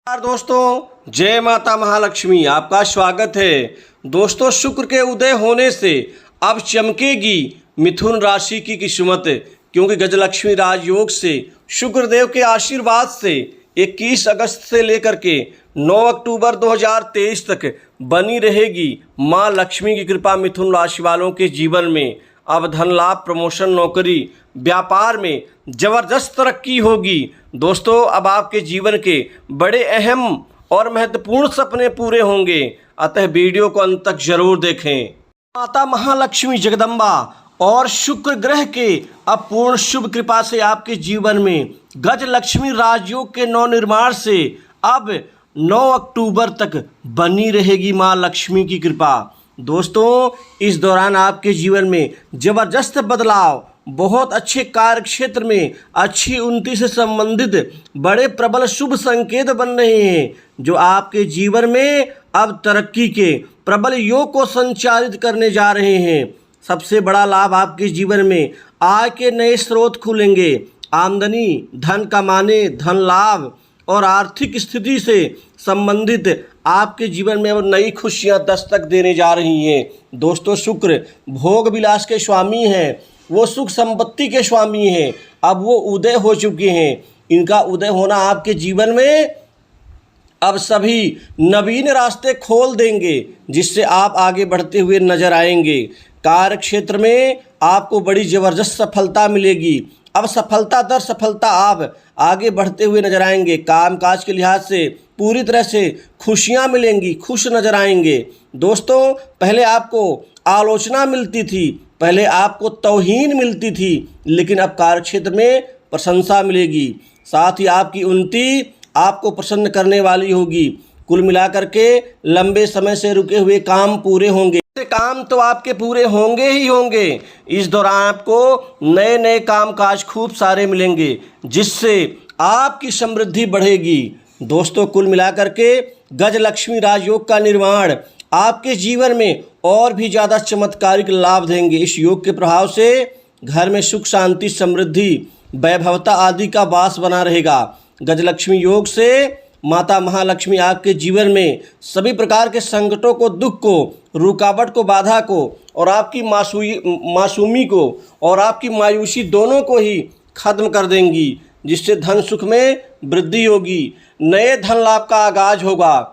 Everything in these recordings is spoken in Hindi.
नमस्कार दोस्तों, जय माता महालक्ष्मी। आपका स्वागत है। दोस्तों, शुक्र के उदय होने से अब चमकेगी मिथुन राशि की किस्मत, क्योंकि गजलक्ष्मी राजयोग से शुक्रदेव के आशीर्वाद से 21 अगस्त से लेकर के 9 अक्टूबर 2023 तक बनी रहेगी माँ लक्ष्मी की कृपा मिथुन राशि वालों के जीवन में। अब धन लाभ, प्रमोशन, नौकरी, व्यापार में जबरदस्त तरक्की होगी। दोस्तों, अब आपके जीवन के बड़े अहम और महत्वपूर्ण सपने पूरे होंगे, अतः वीडियो को अंत तक जरूर देखें। माता महालक्ष्मी जगदम्बा और शुक्र ग्रह के अपूर्ण शुभ कृपा से आपके जीवन में गज लक्ष्मी राजयोग के नवनिर्माण से अब 9 अक्टूबर तक बनी रहेगी माँ लक्ष्मी की कृपा। दोस्तों, इस दौरान आपके जीवन में जबरदस्त बदलाव, बहुत अच्छे कार्य क्षेत्र में अच्छी उन्नति से संबंधित बड़े प्रबल शुभ संकेत बन रहे हैं, जो आपके जीवन में अब तरक्की के प्रबल योग को संचालित करने जा रहे हैं। सबसे बड़ा लाभ आपके जीवन में आय के नए स्रोत खुलेंगे। आमदनी, धन कमाने, धन लाभ और आर्थिक स्थिति से संबंधित आपके जीवन में अब नई खुशियां दस्तक देने जा रही हैं। दोस्तों, शुक्र भोग विलास के स्वामी हैं, वो सुख संपत्ति के स्वामी हैं। अब वो उदय हो चुके हैं। इनका उदय होना आपके जीवन में अब सभी नवीन रास्ते खोल देंगे, जिससे आप आगे बढ़ते हुए नजर आएंगे। कार्य क्षेत्र में आपको बड़ी जबरदस्त सफलता मिलेगी। अब सफलता दर सफलता आप आगे बढ़ते हुए नजर आएंगे। कामकाज के लिहाज से पूरी तरह से खुशियां मिलेंगी, खुश नजर आएंगे। दोस्तों, पहले आपको आलोचना मिलती थी, पहले आपको तौहीन मिलती थी, लेकिन अब कार्यक्षेत्र में प्रशंसा मिलेगी। साथ ही आपकी उन्नति आपको प्रसन्न करने वाली होगी। कुल मिलाकर के लंबे समय से रुके हुए काम पूरे होंगे। काम तो आपके पूरे होंगे ही होंगे। इस दौरान आपको नए नए कामकाज खूब सारे मिलेंगे, जिससे आपकी समृद्धि बढ़ेगी। दोस्तों, कुल मिलाकर के गज लक्ष्मी राजयोग का निर्माण आपके जीवन में और भी ज़्यादा चमत्कारिक लाभ देंगे। इस योग के प्रभाव से घर में सुख, शांति, समृद्धि, वैभवता आदि का वास बना रहेगा। गजलक्ष्मी योग से माता महालक्ष्मी आपके जीवन में सभी प्रकार के संकटों को, दुख को, रुकावट को, बाधा को और आपकी मासूमी को और आपकी मायूसी दोनों को ही खत्म कर देंगी, जिससे धन सुख में वृद्धि होगी। नए धन लाभ का आगाज होगा।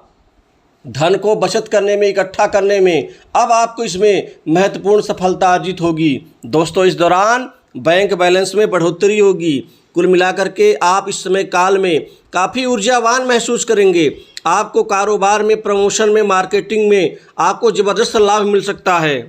धन को बचत करने में, इकट्ठा करने में अब आपको इसमें महत्वपूर्ण सफलता अर्जित होगी। दोस्तों, इस दौरान बैंक बैलेंस में बढ़ोतरी होगी। कुल मिलाकर के आप इस समय काल में काफ़ी ऊर्जावान महसूस करेंगे। आपको कारोबार में, प्रमोशन में, मार्केटिंग में आपको ज़बरदस्त लाभ मिल सकता है।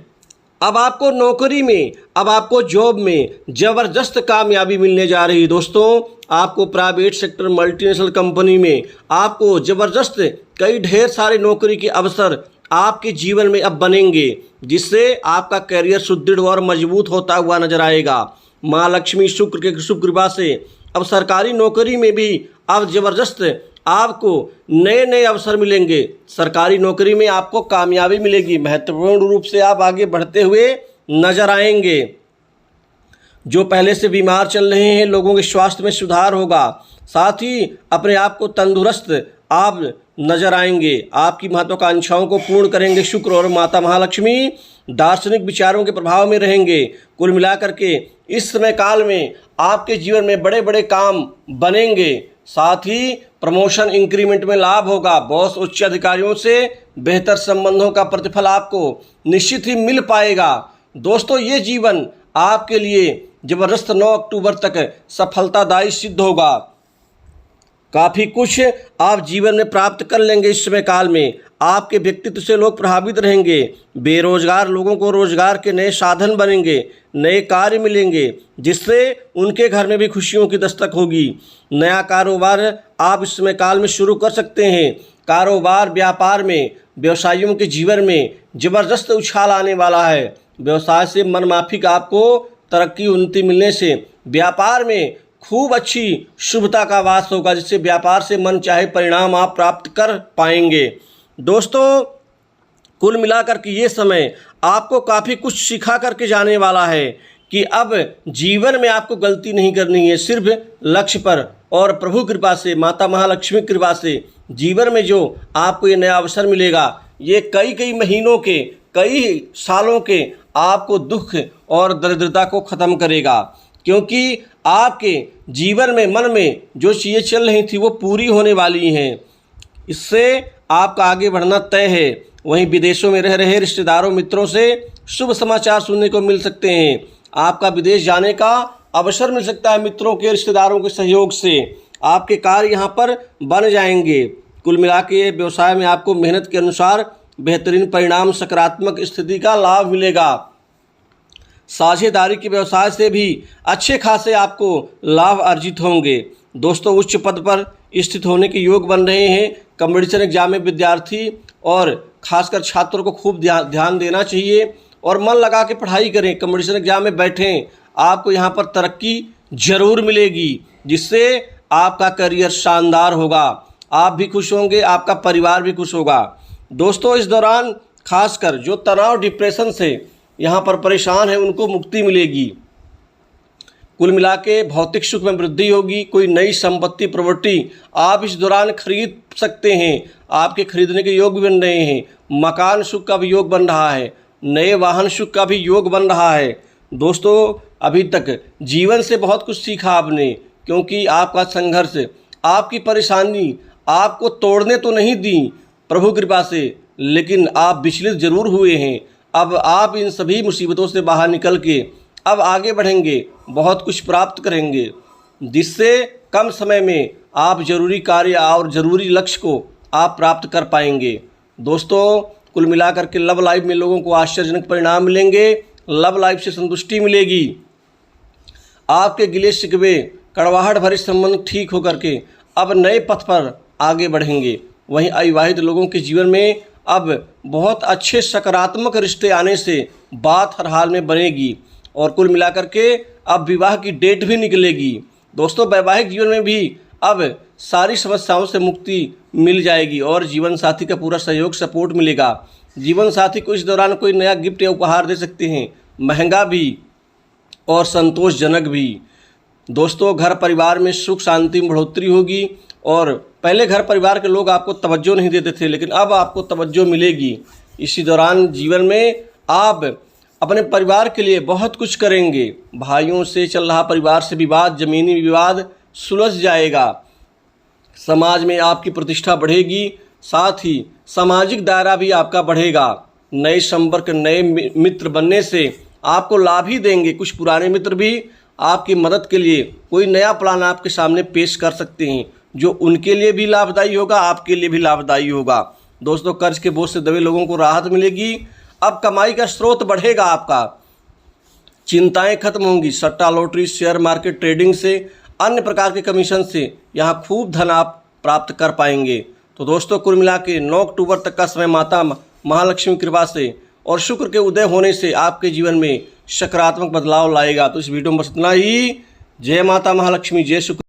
अब आपको नौकरी में, अब आपको जॉब में ज़बरदस्त कामयाबी मिलने जा रही है। दोस्तों, आपको प्राइवेट सेक्टर, मल्टीनेशनल कंपनी में आपको ज़बरदस्त कई ढेर सारे नौकरी के अवसर आपके जीवन में अब बनेंगे, जिससे आपका करियर सुदृढ़ और मजबूत होता हुआ नजर आएगा। माँ लक्ष्मी शुक्र के शुभ कृपा से अब सरकारी नौकरी में भी अब ज़बरदस्त आपको नए नए अवसर मिलेंगे। सरकारी नौकरी में आपको कामयाबी मिलेगी। महत्वपूर्ण रूप से आप आगे बढ़ते हुए नजर आएंगे। जो पहले से बीमार चल रहे हैं, लोगों के स्वास्थ्य में सुधार होगा। साथ ही अपने आप को तंदुरुस्त आप नजर आएंगे। आपकी महत्वाकांक्षाओं को पूर्ण करेंगे शुक्र और माता महालक्ष्मी। दार्शनिक विचारों के प्रभाव में रहेंगे। कुल मिलाकर के इस समय काल में आपके जीवन में बड़े बड़े काम बनेंगे। साथ ही प्रमोशन, इंक्रीमेंट में लाभ होगा। बॉस, उच्च अधिकारियों से बेहतर संबंधों का प्रतिफल आपको निश्चित ही मिल पाएगा। दोस्तों, ये जीवन आपके लिए जबरदस्त 9 अक्टूबर तक सफलतादायी सिद्ध होगा। काफ़ी कुछ आप जीवन में प्राप्त कर लेंगे। इस समय काल में आपके व्यक्तित्व से लोग प्रभावित रहेंगे। बेरोजगार लोगों को रोजगार के नए साधन बनेंगे, नए कार्य मिलेंगे, जिससे उनके घर में भी खुशियों की दस्तक होगी। नया कारोबार आप इस समय काल में शुरू कर सकते हैं। कारोबार, व्यापार में, व्यवसायियों के जीवन में जबरदस्त उछाल आने वाला है। व्यवसाय से मनमाफिक आपको तरक्की, उन्नति मिलने से व्यापार में खूब अच्छी शुभता का वास होगा, जिससे व्यापार से मन चाहे परिणाम आप प्राप्त कर पाएंगे। दोस्तों, कुल मिलाकर के ये समय आपको काफ़ी कुछ सिखा करके जाने वाला है, कि अब जीवन में आपको गलती नहीं करनी है, सिर्फ लक्ष्य पर और प्रभु कृपा से, माता महालक्ष्मी कृपा से जीवन में जो आपको ये नया अवसर मिलेगा, ये कई कई महीनों के, कई सालों के आपको दुख और दरिद्रता को ख़त्म करेगा। क्योंकि आपके जीवन में, मन में जो चीज़ें चल रही थी वो पूरी होने वाली हैं। इससे आपका आगे बढ़ना तय है। वहीं विदेशों में रह रहे रिश्तेदारों, मित्रों से शुभ समाचार सुनने को मिल सकते हैं। आपका विदेश जाने का अवसर मिल सकता है। मित्रों के, रिश्तेदारों के सहयोग से आपके कार्य यहाँ पर बन जाएंगे। कुल मिला के व्यवसाय में आपको मेहनत के अनुसार बेहतरीन परिणाम, सकारात्मक स्थिति का लाभ मिलेगा। साझेदारी के व्यवसाय से भी अच्छे खासे आपको लाभ अर्जित होंगे। दोस्तों, उच्च पद पर स्थित होने के योग बन रहे हैं। कॉम्पिटिशन एग्जाम में विद्यार्थी और खासकर छात्रों को खूब ध्यान देना चाहिए और मन लगा के पढ़ाई करें। कॉम्पिटिशन एग्जाम में बैठें, आपको यहाँ पर तरक्की जरूर मिलेगी, जिससे आपका करियर शानदार होगा। आप भी खुश होंगे, आपका परिवार भी खुश होगा। दोस्तों, इस दौरान खासकर जो तनाव, डिप्रेशन से यहाँ पर परेशान है, उनको मुक्ति मिलेगी। कुल मिला के भौतिक सुख में वृद्धि होगी। कोई नई संपत्ति, प्रॉपर्टी आप इस दौरान खरीद सकते हैं। आपके खरीदने के योग भी बन रहे हैं। मकान सुख का भी योग बन रहा है। नए वाहन सुख का भी योग बन रहा है। दोस्तों, अभी तक जीवन से बहुत कुछ सीखा आपने, क्योंकि आपका संघर्ष, आपकी परेशानी आपको तोड़ने तो नहीं दी प्रभु कृपा से, लेकिन आप विचलित जरूर हुए हैं। अब आप इन सभी मुसीबतों से बाहर निकल के अब आगे बढ़ेंगे, बहुत कुछ प्राप्त करेंगे, जिससे कम समय में आप जरूरी कार्य और जरूरी लक्ष्य को आप प्राप्त कर पाएंगे। दोस्तों, कुल मिलाकर के लव लाइफ में लोगों को आश्चर्यजनक परिणाम मिलेंगे। लव लाइफ से संतुष्टि मिलेगी। आपके गिले शिकवे, कड़वाहट भरे संबंध ठीक होकर के अब नए पथ पर आगे बढ़ेंगे। वहीं अविवाहित लोगों के जीवन में अब बहुत अच्छे सकारात्मक रिश्ते आने से बात हर हाल में बनेगी और कुल मिलाकर के अब विवाह की डेट भी निकलेगी। दोस्तों, वैवाहिक जीवन में भी अब सारी समस्याओं से मुक्ति मिल जाएगी और जीवन साथी का पूरा सहयोग, सपोर्ट मिलेगा। जीवन साथी को इस दौरान कोई नया गिफ्ट या उपहार दे सकते हैं, महंगा भी और संतोषजनक भी। दोस्तों, घर परिवार में सुख शांति में बढ़ोतरी होगी और पहले घर परिवार के लोग आपको तवज्जो नहीं देते थे, लेकिन अब आपको तवज्जो मिलेगी। इसी दौरान जीवन में आप अपने परिवार के लिए बहुत कुछ करेंगे। भाइयों से चल रहा परिवार से विवाद, जमीनी विवाद सुलझ जाएगा। समाज में आपकी प्रतिष्ठा बढ़ेगी, साथ ही सामाजिक दायरा भी आपका बढ़ेगा। नए संपर्क, नए मित्र बनने से आपको लाभ ही देंगे। कुछ पुराने मित्र भी आपकी मदद के लिए कोई नया प्लान आपके सामने पेश कर सकते हैं, जो उनके लिए भी लाभदायी होगा, आपके लिए भी लाभदायी होगा। दोस्तों, कर्ज के बोझ से दबे लोगों को राहत मिलेगी। अब कमाई का स्रोत बढ़ेगा आपका। चिंताएं खत्म होंगी। सट्टा, लॉटरी, शेयर मार्केट, ट्रेडिंग से, अन्य प्रकार के कमीशन से यहाँ खूब धन आप प्राप्त कर पाएंगे। तो दोस्तों, कुल मिला के 9 अक्टूबर तक का समय माता महालक्ष्मी कृपा से और शुक्र के उदय होने से आपके जीवन में सकारात्मक बदलाव लाएगा। तो इस वीडियो में बस इतना ही। जय माता महालक्ष्मी, जय शुक्र।